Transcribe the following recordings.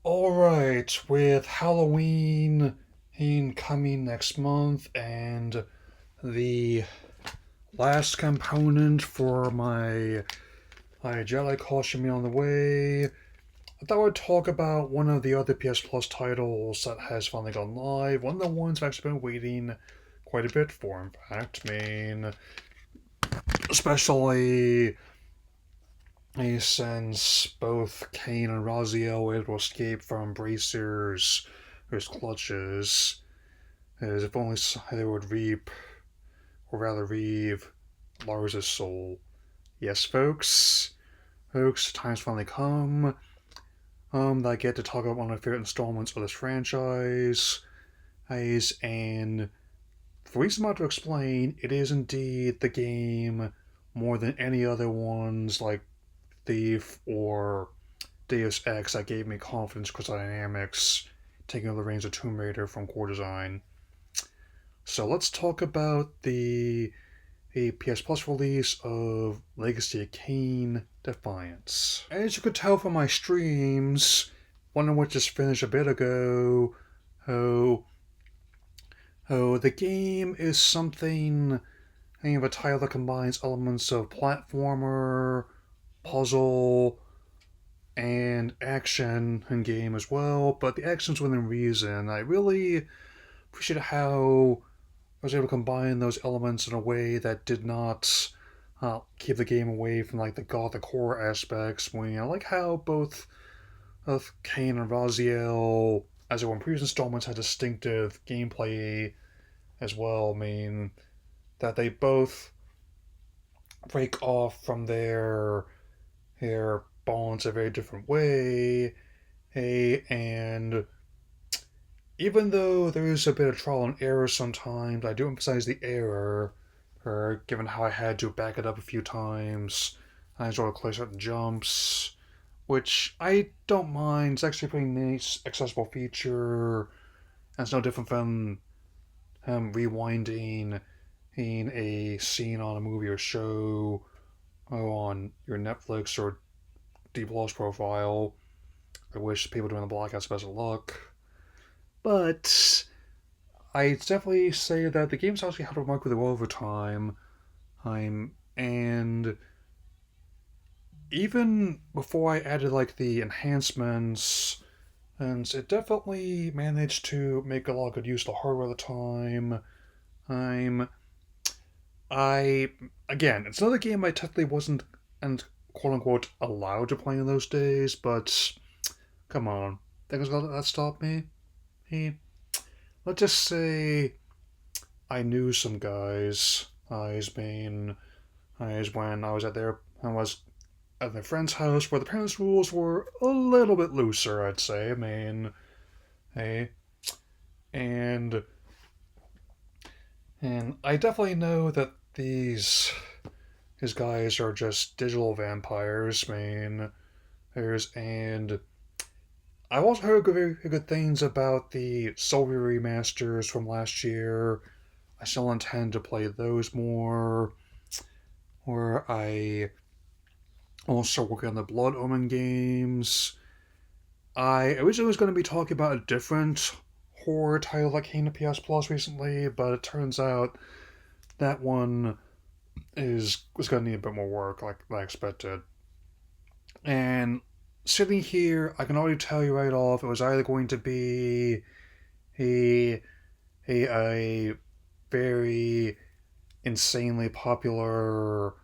Alright, with Halloween coming next month and the last component for my Jedi costume on the way, I thought I'd talk about one of the other PS Plus titles that has finally gone live. One of the ones I've actually been waiting quite a bit for, in fact. Especially since both Kain and Raziel were able to escape from Bracer's his clutches, as if only they would reap, or rather reave, Lars's soul. Yes, folks, time's finally come. That I get to talk about one of my favorite installments of this franchise, and the reason I'm about to explain, it is indeed the game more than any other ones like Thief or Deus Ex that gave me confidence Crystal Dynamics taking over the reins of Tomb Raider from Core Design. So let's talk about the PS Plus release of Legacy of Kain Defiance. As you could tell from my streams, one of which just finished a bit ago, oh, the game is something of a title that combines elements of platformer, puzzle, and action in game as well, but the action's within reason. I really appreciate how I was able to combine those elements in a way that did not keep the game away from like the gothic horror aspects. I like how both of Kain and Raziel, as they were in previous installments, had distinctive gameplay as well. That they both break off from their bonds a very different way. And even though there is a bit of trial and error sometimes, I do emphasize the error, given how I had to back it up a few times. I enjoy to play certain jumps, which I don't mind. It's actually a pretty nice, accessible feature, and it's no different from rewinding in a scene on a movie or show on your Netflix or D Plus profile. I wish people doing the blackouts best of luck. But I definitely say that the game's actually had to work with it well over time. And even before I added like the enhancements, and it definitely managed to make a lot of good use of the hardware at the time. I'm I again, it's another game I technically wasn't and quote unquote allowed to play in those days, but come on, think it's gonna that stop me? He let's just say I knew some guys. I's when I was at their friend's house where the parents' rules were a little bit looser, I'd say. Hey, and and I definitely know that these guys are just digital vampires. And I've also heard very good things about the Soul remasters from last year. I still intend to play those more. Where I also work on the Blood Omen games. I originally was going to be talking about a different horror title that came to PS Plus recently, but it turns out that one was going to need a bit more work, like I expected. And sitting here, I can already tell you right off, it was either going to be a a very insanely popular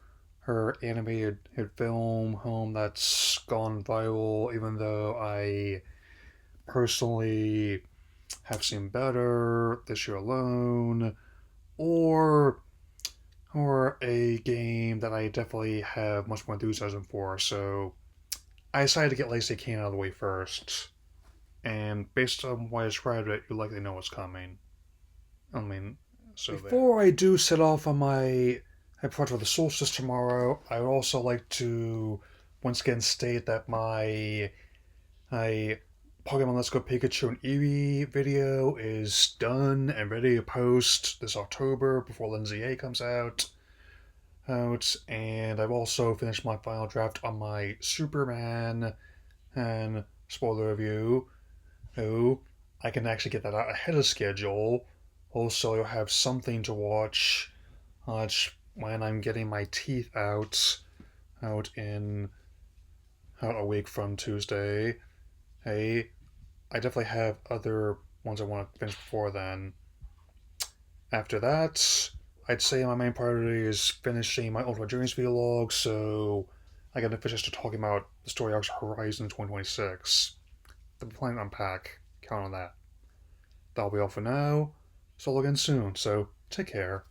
her animated film home that's gone viral, even though I personally have seen better this year alone, or a game that I definitely have much more enthusiasm for. So I decided to get Lacey Kane out of the way first, and based on why I described it, you likely know what's coming. I mean, so before I do set off on my approach for the solstice tomorrow, I would also like to once again state that my Pokemon Let's Go Pikachu and Eevee video is done and ready to post this October before Lindsay A comes out, and I've also finished my final draft on my Superman and spoiler review. Oh, I can actually get that out ahead of schedule. Also, you'll have something to watch when I'm getting my teeth out in out a week from Tuesday. Hey, I definitely have other ones I want to finish before then. After that, I'd say my main priority is finishing my Ultimate Journeys vlog, so I gotta finish to talking about the story arcs Horizon 2026. The plan unpack. Count on that. That'll be all for now. So I'll again soon, so take care.